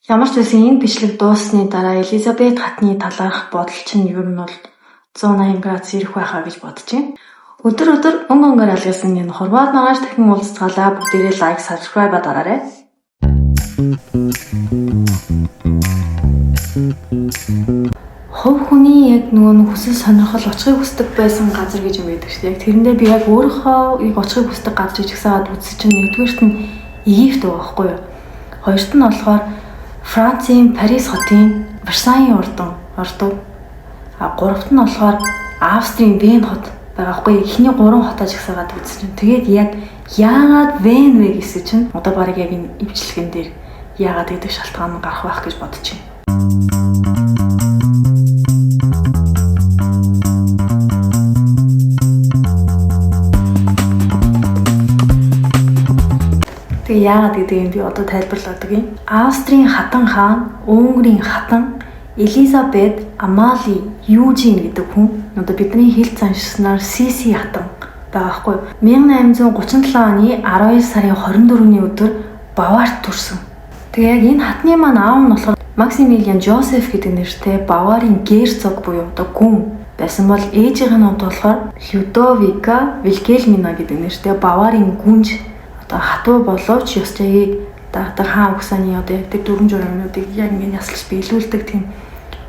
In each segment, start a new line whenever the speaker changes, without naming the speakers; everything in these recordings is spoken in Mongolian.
Ямар ч байсан энэ бичлэг дууссаны дараа Элизабет хатны талаарх бодол чинь ер нь бол 180 градус ирэх байхаа гэж бодож байна. Өдөр өнгөөр алгасан энэ хорвоод маргааш дахин уулзцаалаа. Бүгдээрээ лайк, subscribe дараарай. Хувь хүний яг нөгөө хүсэл сонирхол очихыг хүсдэг байсан газар гэж юм байдаг шүү дээ. Яг тэрэндээ би яг өөрийнхөө очихыг хүсдэг газар гэж хасаад үзсэн чинь нэгдүгээрт нь Египт байгаа байхгүй юу? Хоёрт нь болохоор Францын Парис хотын Версалийн ордон. Гуравт нь болохоор Австрийн Вен хот байгаа байхгүй юу? Эхний 3 хотоо жагсаагаад үзсэн чинь тэгээд яг яагаад Вен вэ гэсэн чинь одоо барыг яг энэ ивчлэгэн дээр яагаад гэдэг шалтгаан гарах байх гэж бодож байна. Тэгээ яагаад гэдгийг би одоо тайлбарлаад өгье. Австрийн хатан хаан, Унгарын хатан Элизабет Амали Южин гэдэг хүн одоо бидний хэл заншснаар Сиси хатан байгаа хгүй. 1837 оны 12 сарын 24-ний өдөр Баварт төрсөн. Тэгээ яг энэ хатны маань аав нь болохоор Максимилиан Жозеф гэдэг нэртэй Баварын герцог буюу одоо гүн байсан бол ээжийнх нь болохоор Людовика Вильгельмина гэдэг нэртэй Баварын гүнж одоо хатуу боловч ёс зүйн даатар хаан угсааны одоо яг тэр 4 журмуудыг яг ингэ ясалж биелүүлдэг тийм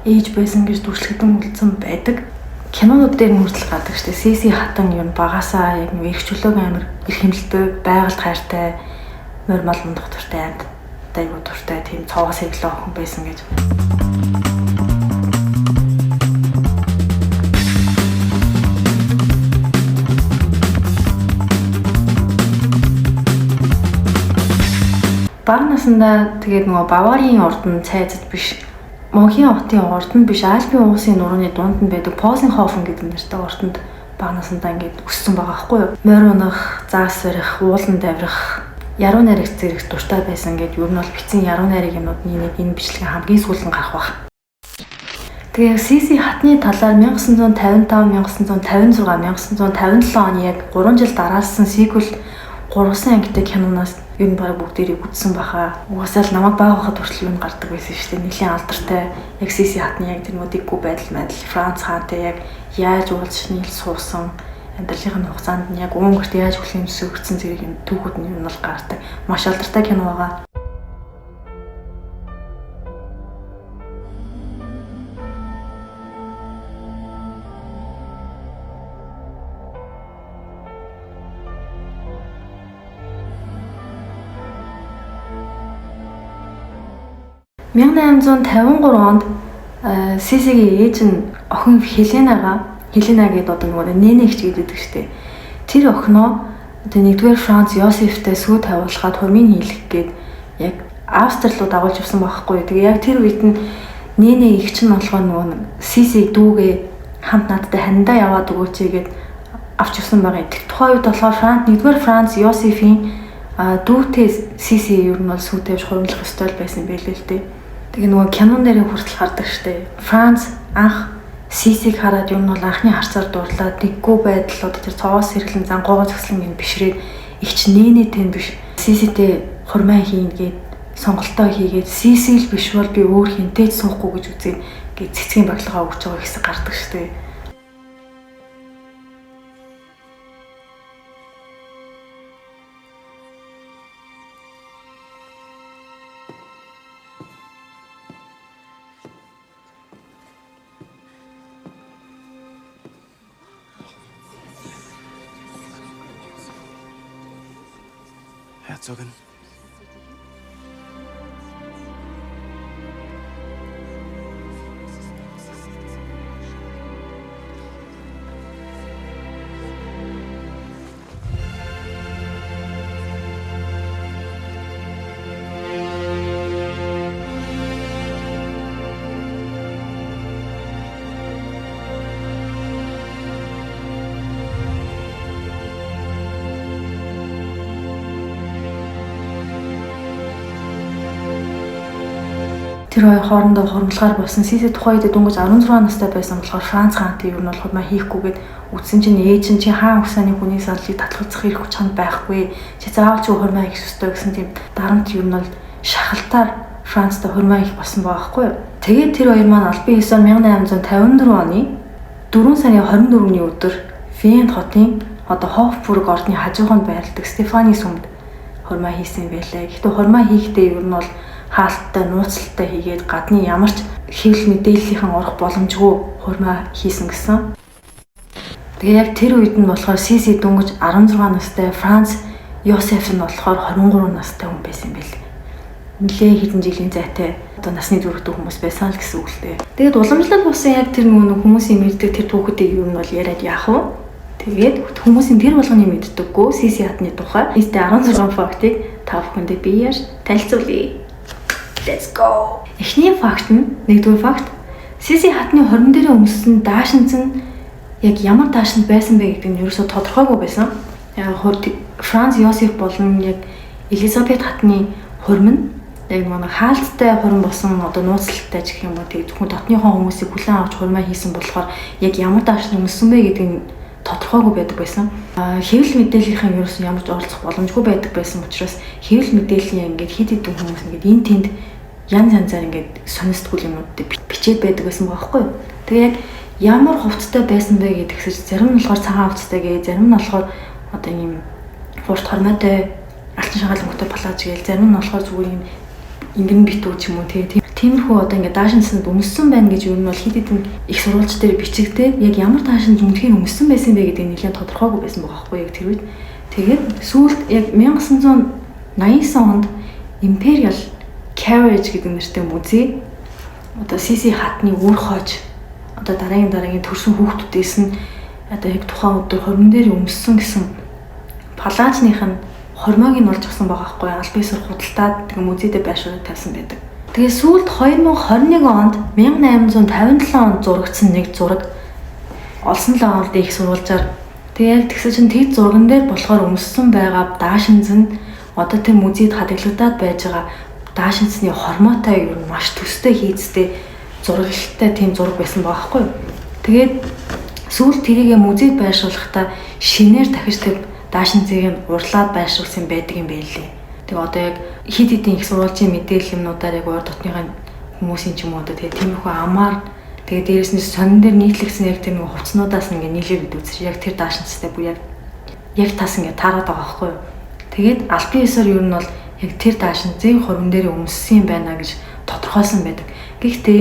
ээж байсан гэж дүрслэгдэн үлдсэн байдаг. Кинонууд дээр мөрдөл гардаг шүү дээ. Сиси хатан юм багасаа яг нэг чөлөөг амир эрхэмлдэг, байгальд хайртай, морь мал доктортай амт дайгуу дуртай тийм цаваа сэглээ охин байсан гэж. Бага насандаа тэгээд нөгөө Баварын ордон цайзад биш, Монхийн хотын ордонд биш, Альпийн уусын нурууны дунд нь байдаг Позенхофен гэдэг нэртэй ордонд бага насандаа ингээд өссөн байгаа байхгүй юу? Морь унах, заас барих, ууланд авирах, яруу найрагч зэрэг дуртай байсан гэд ер нь бол бицэн яруу найраг юмнуудны нэг энэ бичлэгийн хамгийн сүүлэн гарах баг. Тэгээ Сиси хатны талаар 1955, 1956, 1957 оны яг 3 жил дараалсан сиквел 3 ангитай киноноос ер нь баг бүгдээрээ үзсэн баха. Угаасаа л намайг бага байхад хүртэл юу гардаг байсан шүү дээ. Нэлийн алдартай яг Сиси хатны яг тэр модиггүй байдал Франц хаантай яг яаж уулзч нийл суусан амьдралын хугацаанд нь яг Унгарт яаж хүлээмжлэл өгсөн зэрэг юм түүхүүд нь юу бол гардаг. Маш алдартай кино байгаа. (1853) онд Сисигийн ээж нь охин Хелена гэдэг одоо нөгөө нэнэгч гэдэг штеп. Тэр охиноо одоо 1-р Франц Йосефтэй сүү тавуулахад хумын хийлгэх гээд яг Австри руу дагуулж явсан байхгүй. Тэгээ яг тэр үед нь нэнэ эгч нь болохоор нөгөө Сиси дүүгээ хамт надтай хандаа яваад өгөөч гээд авч явсан байгаа. Тэр тухайн үед болохоор 1-р Франц Йосефийн дүүтэй Сиси ер нь бол сүү тавьж хуримлах ёстой байсан байлээ л дээ. Тэгээ нөгөө кинон дээр хүртэл хардаг штеп. Франц анх Сисиг хараад юм бол анхны харцаар дурлаад нэггүй байдал одоо тэр цоос сэргэлэн зангуугаа зөкслөн юм бишрээд ихч нэнэтэй биш Сиситэй хурмаа хийн гээд сонголтоо хийгээд Сисил биш бол би өөр хинтэй ч суухгүй гэж үзээ гээд цэцгийн баглагаа өгч байгаа хэсэг гардаг штеп.
Herzogin.
Тэр хоёр хоорондоо хуримлагаар болсон. Сиси тухайн үед дөнгөж 16 настай байсан болохоор Франц хаантай юу нь болохоор маа хийхгүйгээд үтсэн чинь ээж нь чи хаан угсааны хүний сарлыг татлахцах хэрэг хүч чанд байхгүй. Чи заавал чи хурмаа хийх ёстой гэсэн тийм дарамт юу нь бол шахалтаар Францтай хурмаа их болсон байгаа байхгүй юу. Тэгээд тэр хоёр маань албан ёсоор 1854 оны 4 сарын 24-ний өдөр Вен хотын одоо Хофбург ордны хажууханд байрладаг Стефани сүмд хурмаа хийсэн байлаа. Гэхдээ хурмаа хийхдээ ер нь бол хаалттай, нууцлалтай хийгээд гадны ямар ч хэвлэл мэдээллийнхэн орох боломжгүй хурмаа хийсэн гэсэн. Тэгээ яг тэр үед нь болохоор Сиси дөнгөж 16 настай, Франц Йосеф нь болохоор 23 настай хүн байсан юм байна. Нилээ хэдэн жилийн зайтай одоо насны дөрөвтэй хүмүүс байсан л гэсэн үг л дээ. Тэгээд уламжлал болсон яг тэр нөгөө хүмүүсийн мэддэг тэр түүхүүдийг юу нь бол яриад яах вэ? Тэгээд хүмүүсийн тэр болгоны мэддэггүй Сиси хатны тухай ийстэй 16 фактыг та бүхэндээ би яаж танилцуулъя. Let's go. Эхний факт нь нэгдүгээр факт Сиси хатны хорон дээрээ өмссөн даашинз нь яг ямар даашинз байсан бэ гэдэг нь ерөөсөө тодорхойгүй байсан. Яг Франц Йосеф болон яг Элизабет хатны хурим нь яг нэг хаалттай хурим болсон одоо нууцлалтай гэх юм уу тийм зөвхөн дотныхоо хүмүүсийг хүлээн авч хурмаа хийсэн болохоор яг ямар даашинз өмссөн бэ гэдэг нь тодорхойгүй байдаг байсан. Хэвлэл мэдээллийнхэн ерөөсөн ямар ч оролцох боломжгүй байдаг байсан учраас хэвлэл мэдээллийн ингээд хид хідэн хүмүүс ингээд энэ тэнд янз янзаар ингээд сонирсдгүй юмнуудыг бичээд байдаг байсан байхгүй юу. Тэгээ яг ямар хувцастай байсан бэ гэдэгсэж зарим нь болохоор цагаан хувцастай гээ, зарим нь болохоор одоо ийм хурд хормойтой алтан шагаал мөнгөтэй палаж гээл, зарим нь болохоор зүгээр юм ингэн битүү ч юм уу тиймэрхүү одоо ингээд даашинсанд өмссөн байна гэж юу нь бол хид хідэн их сурвалж дээр бичигдээ яг ямар даашинс үнэхээр өмссөн байсан бэ гэдэг нь нэлээд тодорхойгүй байсан байгаа байхгүй яг тэр үед. Тэгээд сүүлд яг 1989 онд Imperial Carriage гэдэг нэртэй музей одоо Сиси хатны үр хойч одоо дараагийн төрсөн хүүхдүүдээс нь одоо яг тухайн өдөр хормон дээр өмссөн гэсэн палажных нь хормойг нь олж авсан байгаа байхгүй албан ёсоор худалдаад тэгээ музейдээ байршуулж тавьсан байдаг. Тэгээ сүүлд 2021 онд 1857 онд зурагдсан нэг зураг олсон л онд их сурвалжаар тэгээ яг тэгсэн чинь тэр зурган дээр болохоор өмссөн байгаа даашинз нь одоо тэр музейд хадгалагдаад байж байгаа даашинзны хормоотой юу маш төстэй хийцтэй зурагтай тийм зураг байсан байгаа байхгүй. Тэгээд сүүлд тэрийгэ музейд байршуулахдаа шинээр дахиж тэр даашинзыг нь урлаад байршуулсан байдаг юм байлээ. Тэгээ одоо яг хид хидийн их сурвалжийн мэдээлэл юмнуудаар яг ойр дотныхын хүмүүсийн ч юм уу одоо тэгээ тиймэрхүү амаар тэгээ дээрэс нь сонин дээр нийтлэгсэн яг тэр нэг хувцснуудаас ингээ нийлээд үзэж яг тэр даашинцтай бүр яг тас ингээ таарад байгаа байхгүй юу. Тэгээд албан ёсоор юу нь бол яг тэр даашинцыг хурим дээр өмссөн юм байна гэж тодорхойлсон байдаг. Гэхдээ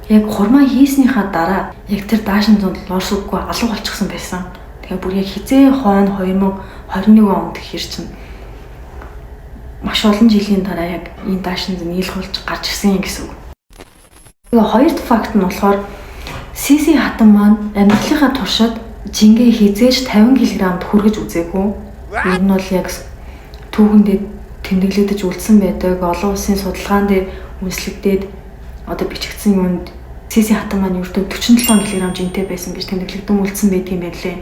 яг хурмаа хийснийхаа дараа яг тэр даашинцунд лорс үгүй алга болчихсон байсан. Тэгээ бүр яг хизээ хойно 2021 онд гэхэр чинь маш олон жилийн дараа яг энэ даашинз нийлхүүлж гарч ирсэн юм гэсэн үг. Тэгээ хоёр дахь факт нь болохоор Сиси хатан маань амьдралынхаа туршид жингээ хизээж 50 кг-д хүргэж үзээгүй. Ер нь бол яг түүхэндээ тэмдэглэгдэж үлдсэн байдаг. Олон улсын судалгаан дээр үндэслэгдээд одоо бичигдсэн юмд Сиси хатан маань ердөө 47 кг жинтэй байсан гэж тэмдэглэгдэн үлдсэн байдаг юм байлээ.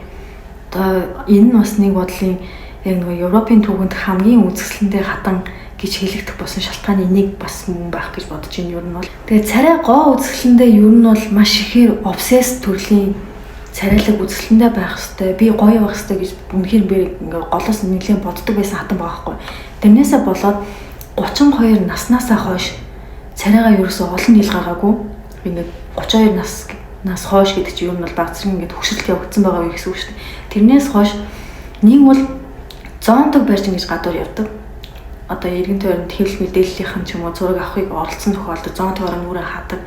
Одоо энэ нь бас нэг бодлын яг нэг Европын түүхэнд хамгийн үзэсгэлэнтэй хатан гэж хэлэгдэх болсон шалтгааны нэг бас мөн байх гэж бодож байна ер нь бол. Тэгээ царай гоо үзэсгэлэндээ ер нь бол маш ихээр обсесс төрлийн царайлаг үзэсгэлэндээ байх хэвээр би гоё байх хэвээр гэж үнэхээр би ингээ голоос нэлээд боддог байсан хатан байгаа хгүй. Тэрнээсээ болоод 32 наснаасаа хойш царайгаа ерөөсөө олон жил гаргаагүй. Ингээ 32 нас хойш гэдэг чинь ер нь бол багцрын ингээ хөвшөлт явагдсан байгаа юм гэсэн үг шүү дээ. Тэрнээс хойш нэг бол зоонтог барьж ингэж гадуур явдаг. Одоо иргэн тойронд хэвлэл мэдээллийнхэн ч юм уу зураг авахыг оролцсон тохиолдолд зоонтогоор нүрээ хаадаг.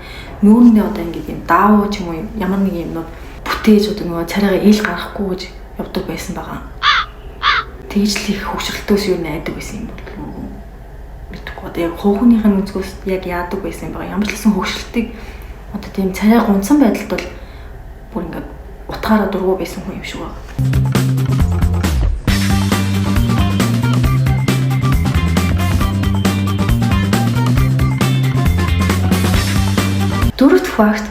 Нүүрэндээ одоо ингэ юм даав ч юм уу ямар нэг юмнууд бүтээж одоо нөгөө царайгаа ил гаргахгүй гэж явдаг байсан байгаа. Тэгж л их хөвшөлтөөс юу найдаг байсан юм бол мэдгүй. Одоо яг хуухныхын өнцгөөс яг яадаг байсан юм байгаа. Ямар ч гэсэн хөвшөлтийг одоо тийм царай гунцсан байдалд бол бүр ингэ утгаараа дургу байсан хүн юм шиг байна. Дөрөвт факт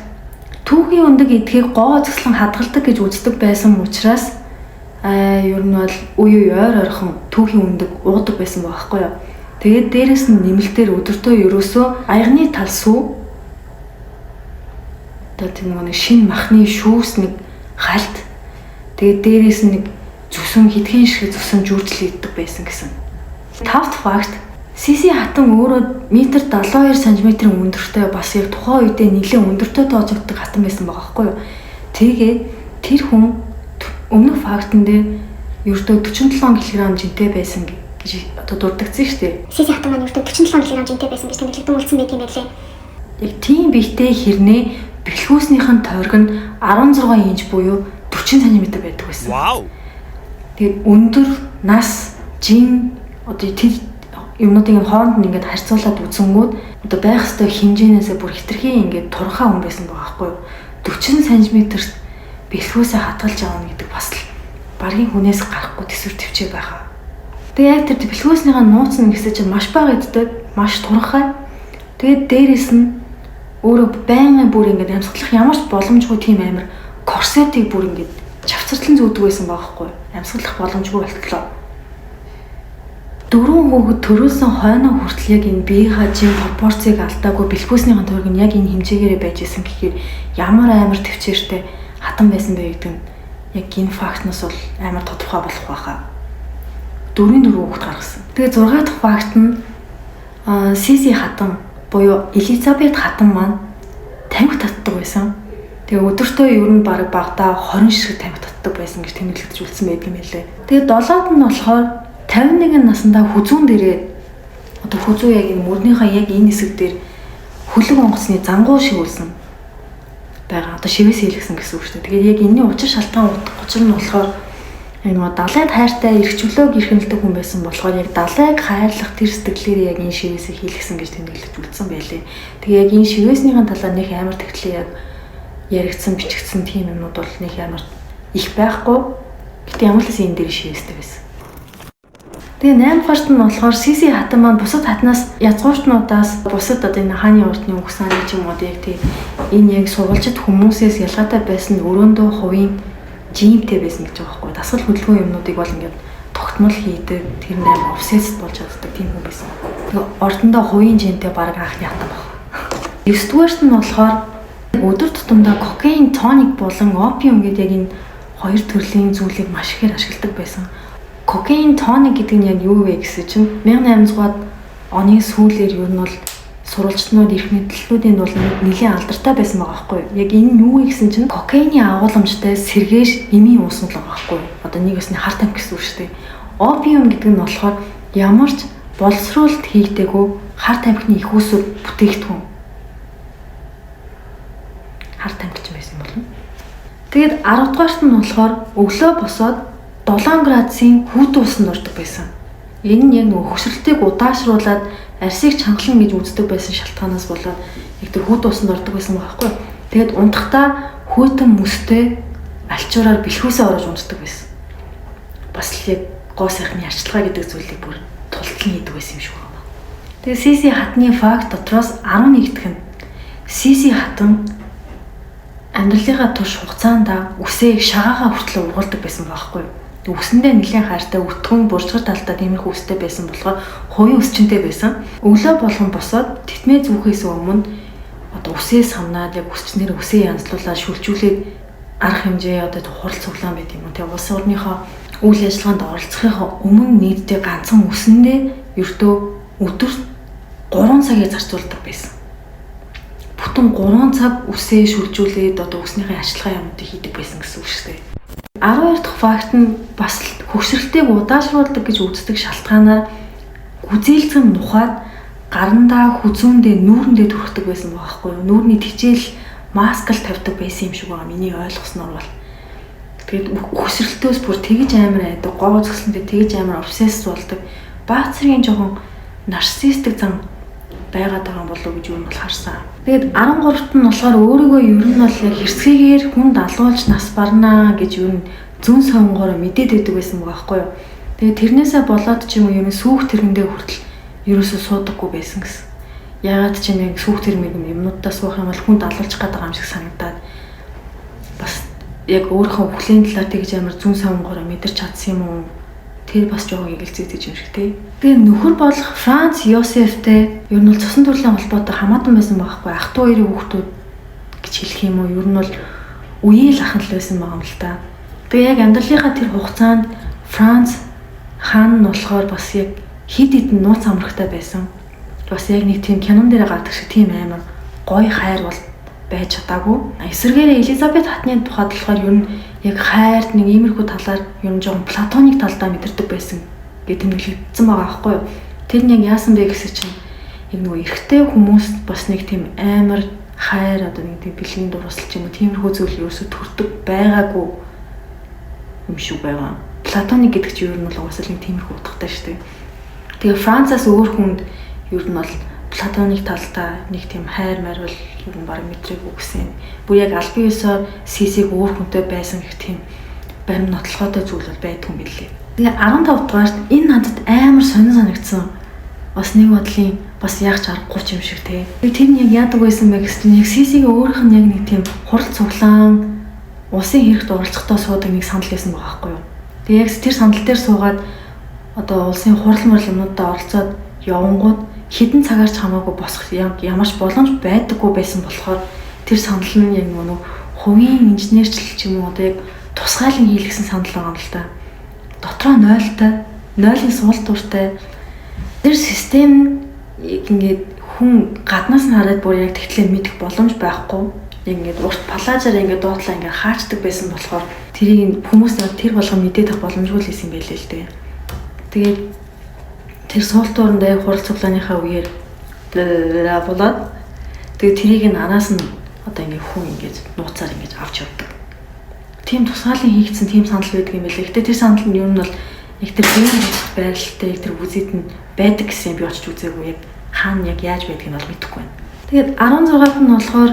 түүхийн өндөг эдгийг гоо зөкслөн хадгалдаг гэж үздэг байсан учраас ер нь бол үе ойр ойрхон түүхийн өндөг уудаг байсан байхгүй юу. Тэгээд дээрэс нь нэмэлтээр өдөртөө ерөөсөө аягны тал сүү одоо тийм нэг шинэ махны шүүс нэг халт тэгээд дээрэс нь нэг зүсэн хитгэн шиг зүсэн жүүржил иддэг байсан гэсэн. Тавт факт Сиси хатан өөрөө метр 72 см өндөртэй бас яг тухайн үедээ нэлээд өндөртэй тооцогддог хатан байсан байгаа байхгүй юу. Тэгээд тэр хүн өмнөх фактн дээр ердөө 47 кг жинтэй байсан гэж одоо дурддагцсан шүү дээ.
Сиси хатан маань ердөө 47 кг жинтэй байсан гэж тэмдэглэгдэн үлдсэн байт юм байлээ.
Яг тийм бийтэй хэрнээ бэлхүүснийхэн тойрог нь 16 инч буюу 40 см байдаг байсан.
Вау.
Тэгээд өндөр, нас, жин одоо тэр юмнуудын хооронд нь ингээд харьцуулаад үзэнгүүт одоо байх ёстой хэмжээнээсээ бүр хитрхи ингээд турхаа хүн байсан байгаа байхгүй юу. 40 см-т бэлхүүсээ хатгалж авна гэдэг бас л баргийн хүнээс гарахгүй төсвөр төвчээ байгаа. Тэгээ яг тэр бэлхүүснийхаа нууц нь гэсэн чинь маш бага иддэг, маш турхаа. Тэгээд дээрэс нь өөрөө байнгын бүр ингээд амьсгалах ямар ч боломжгүй тийм амир корсетыг бүр ингээд чавцартлан зүүдэг байсан байгаа байхгүй юу. Амьсгалах боломжгүй болтлоо. Дөрвөн хүүхэд төрүүлсэн хойноо хүртэл яг энэ биеийнхаа жин пропорцийг алдаагүй бэлхүүснийхэн тойрог нь яг энэ хэмжээгээрээ байж исэн гэхээр ямар амар төвчээртэй хатан байсан бэ гэдэг нь яг энэ фактнаас бол амар тодорхой болох байхаа. 4 хүүхэд гаргасан. Тэгээ 6 дахь факт нь Сиси хатан буюу Элизабет хатан маань тамхи татдаг байсан. Тэгээ өдөртөө ер нь баг багада 20 ширхэг тамхи татдаг байсан гэж тэмдэглэгдэж үлдсэн байдаг юм байлээ. Тэгээ 7-д нь болохоор 51 наснда хүзүүн дээрээ одоо хүзүү яг энэ мөрнийхөө яг энэ хэсэг дээр хөлөг онгоцны зангуу шивүүлсэн байгаа. Одоо шивээс хийлгсэн гэсэн үг шүү дээ. Тэгээд яг энэний учир шалтгаан учир нь болохоор энэ далайд хайртай эрхчлөөг эрхэмлдэг хүн байсан болохоор яг далайг хайрлах тэр сэтгэлээр яг энэ шивээсээ хийлгсэн гэж тэмдэглэж үлдсэн байлээ. Тэгээ яг энэ шивээснийхэн талаар нэг амар тэгтлээ яг яригдсан бичигдсэн тийм юмнууд бол нэг амар их байхгүй. Гэтэ ямар ч юм энэ дээр шивээстэй байсан. Тэгээ 8 факт нь болохоор Сиси хатан маань бусад хатнаас язгууртнуудаас бусад одоо энэ хааны уртны угсааны ч юм уу яг тийм энэ яг сурвалжид хүмүүсээс ялгаатай байсан нь өрөөндөө хувийн жимтэй байсан гэж байгаа байхгүй. Дасгал хөдөлгөөн юмнуудыг бол ингээд тогтмол хийдэг, тэр нэм офсест болж чаддаг тийм хүн байсан. Тэгээ ордондоо хувийн жимтэй баг анхны хатан баг. 9-дүгээрт нь болохоор өдөр тутамдаа кокаин, тоник болон опиум гэдэг яг энэ хоёр төрлийн зүйлийг маш ихээр ашигладаг байсан. Кокаин, тоник гэдэг нь яг юу вэ гэсэн чинь 1800-аад оны сүүлээр ер нь бол сурвалжтнууд эрх мэдлэлүүдийн бол нэлийн алдартай байсан байгаа байхгүй юу. Яг энэ юу вэ гэсэн чинь кокаины агуулмжтай сэргээш эмийн уусмал байгаа байхгүй юу. Одоо нэг өсний хар тамхи гэсэн үг шүү дээ. Опиум гэдэг нь болохоор ямар ч боловсруулалт хийгдээгүй хар тамхины их усүр бүтээгдэхүүн. Хар тамхич байсан болно. Тэгээд 10 дугаарт нь болохоор өглөө босоод 7 градусын хүүтэн усанд ордог байсан. Энэ нь яг нөгөө хөсрөлтийг удаашруулад арсыг чангална гэж үздэг байсан шалтгаанаас болоод яг тэр хүүтэн усанд ордог байсан байхгүй. Тэгээд унтахдаа хүүтэн мөстэй алчуураар бэлхүүсээ ороож унтдаг байсан. Бас л яг гоо сайхны арчилгаа гэдэг зүйлийг бүр тултлан хийдэг байсан юм шиг байна. Тэгээд Сиси хатны факт дотроос 11 дахь нь Сиси хатан амьдралынхаа турш хугацаанд үсээ шагаагаа хүртэл ургуулдаг байсан байхгүй. Үсэндээ нэлээд хайртай өтгөн буржгар талтай тиймэрхүү үстэй байсан болохоор хувийн өсчөнтэй байсан. Өглөө болгон босоод тэтмээ зүүхээс өмнө одоо үсээ самнаад яг өсчнэр үсээ янзлуулаад шүлжүүлээд арга хэмжээ одоо хурал цуглаан байт юм уу. Тэгээ улс орныхоо үйл ажиллагаанд оролцохын өмнө нийтдээ ганцхан үсэндээ ердөө өдөр 3 цагийг зарцуулдаг байсан. Бүтэн 3 цаг үсээ шүлжүүлээд одоо үснийхээ ажиллагаа юмнуудыг хийдэг байсан гэсэн үг шүү дээ. 12 дахь факт нь бас хөвсрэлтийг удаашруулдаг гэж үздэг шалтгаанаар гүзээлцэн нухаад гарандаа хүзүүндээ нүүрэндээ төрөхдөг байсан байхгүй юу. Нүүрний тижэл маскл тавьдаг байсан юм шиг байгаа миний ойлгосноор бол. Тэгээд хөвсрэлтөөс бүр тэгж амар айдаг, гоо зөксөндөө тэгж амар обсесс болдог. Баацрын жоохон нарциссистик зан байгаад байгаа болов уу гэж юу нь бол харсан. Тэгээд 13-т нь болохоор өөрийгөө ер нь бол яг хэрцгийгээр хүнд алуулж нас барнаа гэж юу нь зүүн сонгоор мэдээд байдаг байсан байгаа байхгүй юу. Тэгээд тэрнээсээ болоод ч юм уу юм сүүх тэргэндээ хүртэл ерөөсөө суудаггүй байсан гэсэн. Яагаад ч юм яг сүүх тэрмэг юмнуудаа суух юм бол хүнд алуулчих гээд байгаа юм шиг санагдаад бас яг өөрийнхөө өвлийн талаар тэгж амар зүүн сонгоор мэдэрч чадсан юм уу. Тэр бас жоохон эгэлцээдэж юм шиг тий. Тэгээ нөхөр болох Франц Йосефтэй ер нь бол цусан төрлийн холбоотой хамаатан байсан байхгүй. Ах トゥ хоёрын хүүхдүүд гэж хэлэх юм уу. Ер нь бол үеийн ах л байсан байгаа юм л та. Тэгээ яг амьдралынхаа тэр хугацаанд Франц хаан нь болохоор бас яг хид хидэн нууц амрагтай байсан. Бас яг нэг тийм кинон дээр гардаг шиг тийм амар гоё хайр бол байж чадаагүй. Эсвэргээрээ Элизабет хатны тухайд болохоор ер нь яг хайрт нэг иймэрхүү талаар ер нь жоохон платоник талдаа мэдэрдэг байсан гэж тэмдэглэгдсэн байгаа байхгүй юу. Тэр нь яг яасан бэ гэсэн чинь яг нөгөө эрэгтэй хүмүүс бас нэг тийм амар хайр одоо нэг тийм бэлгийн дурлал ч юм уу тиймэрхүү зүйл ерөөсө төрдөг байгаагүй юм шиг байгаа. Платоник гэдэг чинь ер нь бол угаасаа нэг тиймэрхүү утгатай шүү дээ. Тэгээ Францаас өөр хүнд ер нь бол платоник талдаа нэг тийм хайр майр бол ер нь баг мэдрээгүй гэсэн. Бүр яг аль биесээр Сисиг өөр хүнтэй байсан гэх тийм барим нотлохоотой зүйл бол байдгүй юм билээ. Тэгээ 15 дугаарт энэ надад амар сонир санагдсан. Бас нэг бодлын бас яг ч аргагүй юм шиг тий. Тэр нь яг яадаг байсан бэ гэсэн чинь яг Сисигийн өөрийнх нь яг нэг тийм хурал цуглаан усын хэрэгт оролцохдоо суудаг нэг сандал байсан байгаа байхгүй юу. Тэгээ яг тэр сандал дээр суугаад одоо улсын хурал мөрөл юмнуудаа оролцоод явангууд хэдэн цагаар ч хамаагүй босох ямарч боломж байдаггүй байсан болохоор тэр сандал нь яг нөгөө хувийн инженерчлэл ч юм уу одоо яг тусгайлан хийлгэсэн сандал байгаа юм л та. Дотроо 0-тай, 0-ын суул тууртай. Тэр систем ингээд хүн гаднаас нь хараад бүр яг тэгтлээ мэдэх боломж байхгүй. Ингээд урт палажаар ингээд дуудлаа ингээд хаачдаг байсан болохоор тэрийг хүмүүс тэр болгоо мэдээд авах боломжгүй л байсан байлээ л дээ. Тэгээд тэр суул туурандаа яг хурал цуглааныхаа үеэр болоод тэгээд тэрийг нь араас нь одоо ингээд хүн ингээд нууцаар ингээд авч явдаг. Тийм тусгаалan хийгдсэн тийм сандал байдаг юм байлээ. Гэтэ тэр сандал нь ер нь бол яг тэр биеийн байралтай яг тэр үзэд нь байдаг гэсэн би очиж үзээгүй. Яг хаана яг яаж байдгийг нь бол мэдэхгүй байна. Тэгээд 16-нд нь болохоор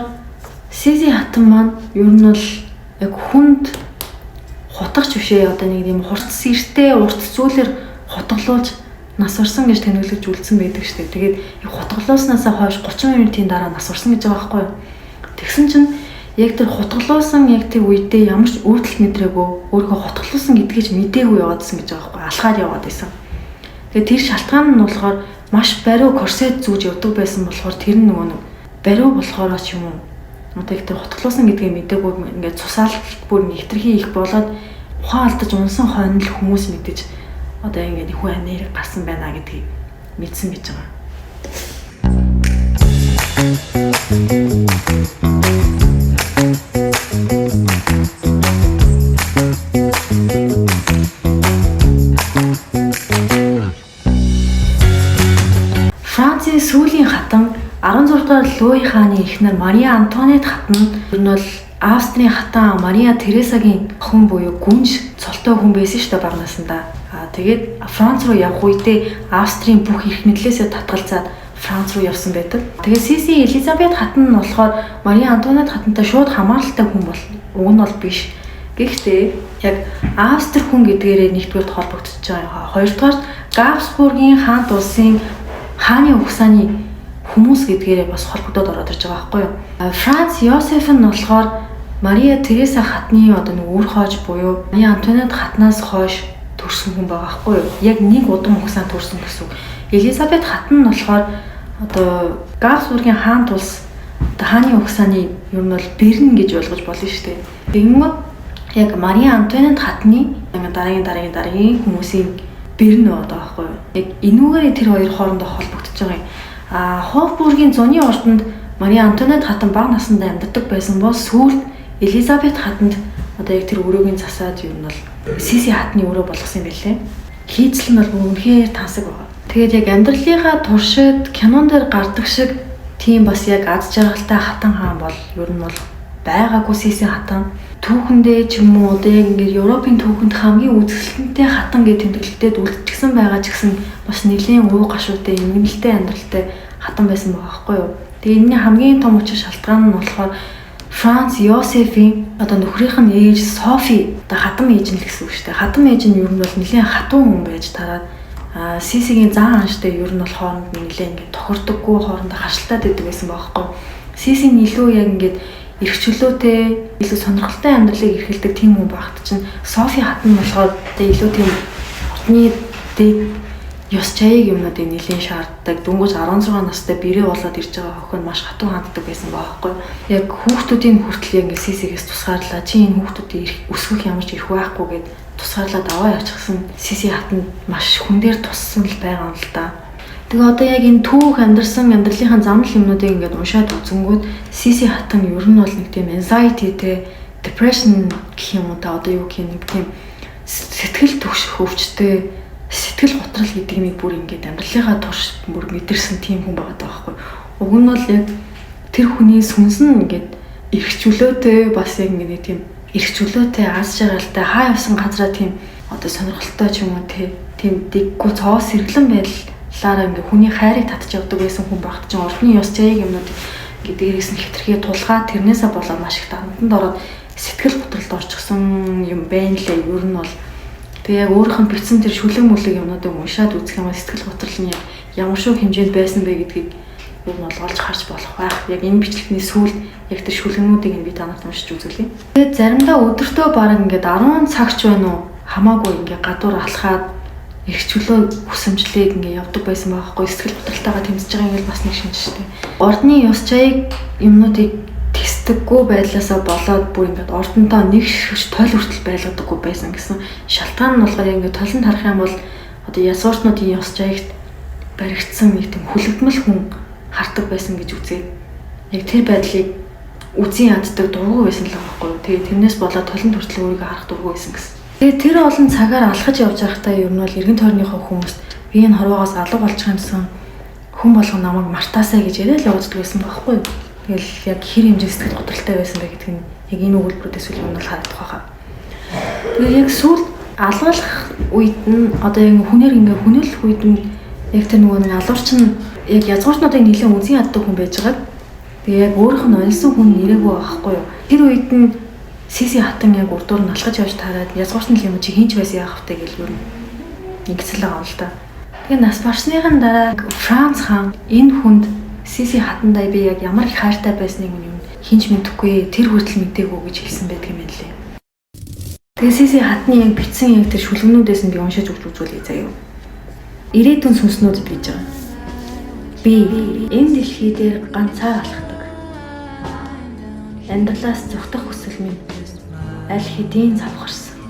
Сиси хатан маань ер нь бол яг хүнд хутагч бишээ одоо нэг юм хурц сэртэй урт зүйлэр хутгалуулж нас орсон гэж тэмдэглэж үлдсэн байдаг шүү дээ. Тэгээд хутгалууснасаа хойш 30 минутын дараа нас орсон гэж байгаа байхгүй юу. Тэгсэн чинь яг тэр хутгалуусан яг тэр үедээ ямар ч өөрчлөлт мэдрээгүй өөрийгөө хутгалуусан гэдгийг ч мэдээгүй яваадсэн гэж байгаа байхгүй юу. Алхаад яваад байсан. Тэгээд тэр шалтгаан нь болохоор маш бариу корсет зүүж явдаг байсан болохоор тэр нь нөгөө бариу болохоор ч юм уу одоо их тэр хутгалуусан гэдгийг мэдээгүй ингээд цусаалт бүр ингээд хитрхи их болоод ухаан алдаж унсан хойно л хүмүүс мэдэж одоо ингээд хүү нэр гарсан байна гэдгийг мэдсэн гэж байгаа. Францын сүүлийн хатан 16 дугаар Луи хааны эхнэр Мария Антуанет хатан ер нь бол Австрийн хатан Мария Тересагийн охин буюу гүнж цолтой хүн байсан шүү дээ бага насндаа. Тэгээд Франц руу явах үедээ Австрийн бүх эрх мэдлээсээ татгалзаад Франц руу явсан байдаг. Тэгээд Сиси Элизабет хатан нь болохоор Мария Антуанет хатантай шууд хамааралтай хүн бол уг нь бол биш. Гэхдээ яг Австри хүн гэдгээрээ нэгдүгээр холбогдож байгаа. Хоёрдугаар Габсбургийн хаант улсын хааны угсааны хүмүүс гэдгээрээ бас холбогдоод ороод ирж байгаа байхгүй юу. Франц Йосеф нь болохоор Мария Тереса хатны одоо нэг үр хоож буюу Мария Антуанет хатнаас хойш төрсөн хүн байгаа байхгүй юу. Яг нэг удам угсаанд төрсөн гэсэн үг. Элизабет хатан нь болохоор одоо Габсбургийн хаант улс одоо хааны угсааны ер нь бол бэрн гэж ойлгож болно шүү дээ. Тэгэнгүүт яг Мария Антуанет хатны дараагийн хүмүүсийн бэрн одоо байхгүй юу. Яг энүүгээр тэр хоёр хоорондоо холбогдож байгаа юм. Хофбургийн зуны ордонд Мария Антуанет хатан бага насндаа амьдардаг байсан бол сүүлд Элизабет хатанд одоо яг тэр өрөөгийн засаад ер нь бол Сиси хатны өрөө болгосон юм байлээ. Хийцэл нь бол үнэхээр тансаг байгаа. Тэгээд яг амьдралынхаа туршид кинон дээр гардаг шиг тийм бас яг аз жаргалтай хатан хаан бол ер нь бол байгаагүй Сиси хатан. Түүхэндээ ч юм уу одоо ингээд Европын түүхэнд хамгийн үзэсгэлэнтэй хатан гэж тэмдэглэгдээд үлдчихсэн байгаа ч гэсэн бас нэлийн уу гашуутай эмгэнэлтэй амьдралтай хатан байсан байгаа байхгүй юу. Тэгээ энэний хамгийн том учир шалтгаан нь болохоор Франц Йосефийн одоо нөхрийнх нь ээж Софи одоо хатан ээж нь л гэсэн үг шүү дээ. Хатан ээж нь ер нь бол нэлийн хатуу хүн байж тараад Сисигийн зан анштай ер нь бол хооронд нэлээ ингээд тохирдоггүй хоорондоо харшилтаад байдаг байсан байхгүй юу. Сиси нь илүү яг ингээд эрхчлөөтэй илүү сонирхолтой амьдралыг эрхэлдэг тийм хүн багт чинь Софи хатан болохоор илүү тийм хотны дэд ёс чаяг юмнуудыг нэлээд шаарддаг. Дөнгөж 16 настай бэрээ болоод ирж байгаа охин маш хатуу ханддаг байсан байхгүй. Яг хүүхдүүдийн хүртэл яг ингээ сисигээс тусгаарлаа. Чи энэ хүүхдүүдийн өсгөх ямар ч ирэх байхгүй гэд тусгаарлаад аваа явчихсан. Сиси хатанд маш хүн дээр туссан л байгаа юм л да. Тэгээ одоо яг энэ түүх амьдарсан амьдралынхаа замнал юмнуудыг ингээд уншаад үзэнгүүт сиси хатан ер нь бол нэг тийм anxiety те depression гэх юм уу та одоо юу гэх юм нэг тийм сэтгэл төвшөх өвчтэй сэтгэл готрол гэдэг нэг бүр ингээд амьдралынхаа турш бүр мэдэрсэн тийм хүн байгаа байхгүй. Уг нь бол яг тэр хүний сүнс нь ингээд эрхчлөөтэй бас яг ингээд тийм эрхчлөөтэй аз жаргалтай хаа явсан газараа тийм одоо сонирхолтой ч юм уу тийм дэггүй цоос сэргэлэн байдлаараа ингээд хүний хайрыг татж явдаг байсан хүн багт чинь ордны ёс чаяг юмнууд ингээд дээрээс нь хитрхээ тулгаад тэрнээсээ болоод маш их дарамтанд ороод сэтгэл готролд орчихсон юм байна лээ. Ер нь бол тэгээ яг өөрийнх нь бичсэн тэр шүлэг мүлэг юмнуудыг уншаад үзэх юм бол сэтгэл готрол нь ямар шүү хэмжээнд байсан бэ гэдгийг ер нь бол олж харж болох байх. Яг энэ бичлэгний сүүл яг тэр шүлэгнүүдийг би та нарт уншиж үзүүлье. Тэгээд заримдаа өдөртөө бараг ингээд 10 цагч байна уу хамаагүй ингээд гадуур алхаад их чөлөө хүсэмжлээд ингээд явдаг байсан байхгүй. Сэтгэл готролтойгоо тэмцэж байгаа юм бас нэг шинж шүү дээ. Ордны ёс чаяг юмнуудыг тэсдэггүй байдлаасаа болоод бүр ингээд ордонтоо нэг шигш тойл хүртэл байлгадаггүй байсан гэсэн шалтгаан нь болохоор ингээд толинд харах юм бол одоо язгууртнуудын ёс чаягт баригдсан нэг тийм хүлэгдмэл хүн хардаг байсан гэж үзээд яг тэр байдлыг үзэн яддаг дургу байсан л байгаа байхгүй. Тэгээ тэрнээс болоод толинд хүртэл өөрийгөө харах дургу байсан гэсэн. Тэгээ тэр олон цагаар алхаж явж байхдаа ер нь бол эргэн тойрныхоо хүмүүст би энэ хорвоогоос алга болчих юмсан хүн болгон намайг мартаасаа гэж яриад л явуулдаг байсан байхгүй. Тэгэл яг хэр хэмжээ сэтгэл готролтой байсан бэ гэдг нь яг энэ өгүүлбэрүүдээс үл юм бол харагдах байхаа. Тэгээ яг сүүл алгалах үед нь одоо яг хүнээр ингээ хүнэлэх үед нь яг тэр нөгөө нэг алуурч нь яг язгуурчнуудыг нэлээд үзэн яддаг хүн байж байгаа. Тэгээ яг өөрийнх нь олсон хүн нэрээгүй байхгүй юу. Тэр үед нь сиси хатан яг урдуур нь алхаж явж таарад язгуурч нь юм чи хинч байсан яах вэ гэж юу нэгсэл байгаа юм л да. Тэгээ нас барсныхан дараа Франц хаан энэ хүнд сиси хатандаа би яг ямар их хайртай байсныг юм хинч мэдэхгүй тэр хүртэл мэдээгүй гэж хэлсэн байдаг юм байна лээ. Тэгээ сиси хатны яг бичсэн яг тэр шүлгэнүүдээс нь би уншиж үзүүлээ заяа. Ирээдүйн сүнснүүдэд гэж байгаа. Би энэ дэлхий дээр ганцаар алхдаг. Амьдралаас зүгтах хүсэл минь аль хэдийн завхарсан.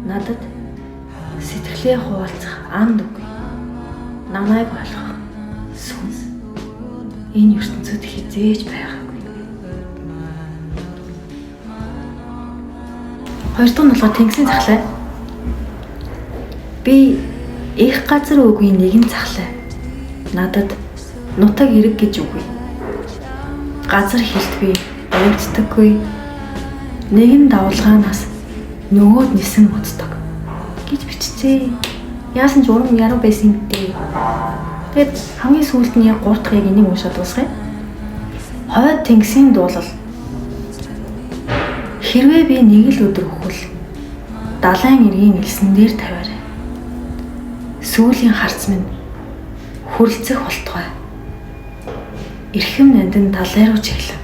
Надад сэтгэлээ хуваалцах амд үгүй. Намайг болгох сүнс энэ ертөнцид хизээж байгаагүй. Хоёр дахь нь болохоор тэнгисийн цахлаа. Би их газар үгүй нэгэн цахлаа. Надад нутаг эрэг гэж үгүй. Газар хилтгүй, баригддаггүй. Нэгэн давлгаанаас нөгөөд нисэн муцдаг гэж биччихээ. Яасан ч урам яруу байсан юм дээ. Тэгэд хамгийн сүүлд нь яг 3 дахь яг энийг уншаад дуусгая. Хойд тэнгисийн дуулал. Хэрвээ би нэг л өдөр өвхөл далайн эргийн элсэн дээр тавиарай. Сүүлийн харц минь хүрлцэх болтугай. Эрхэм нандин талай руу чиглэв.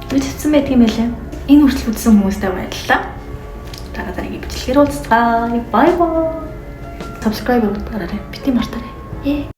Бичсэн байдаг юм байлаа. Энэ хүртэл үзсэн хүмүүстээ баярлалаа. Дараа дараагийн бичлэгээр уулзцгаая. Bye bye. Subscribe-ыг дараарай. Бити мартаарай.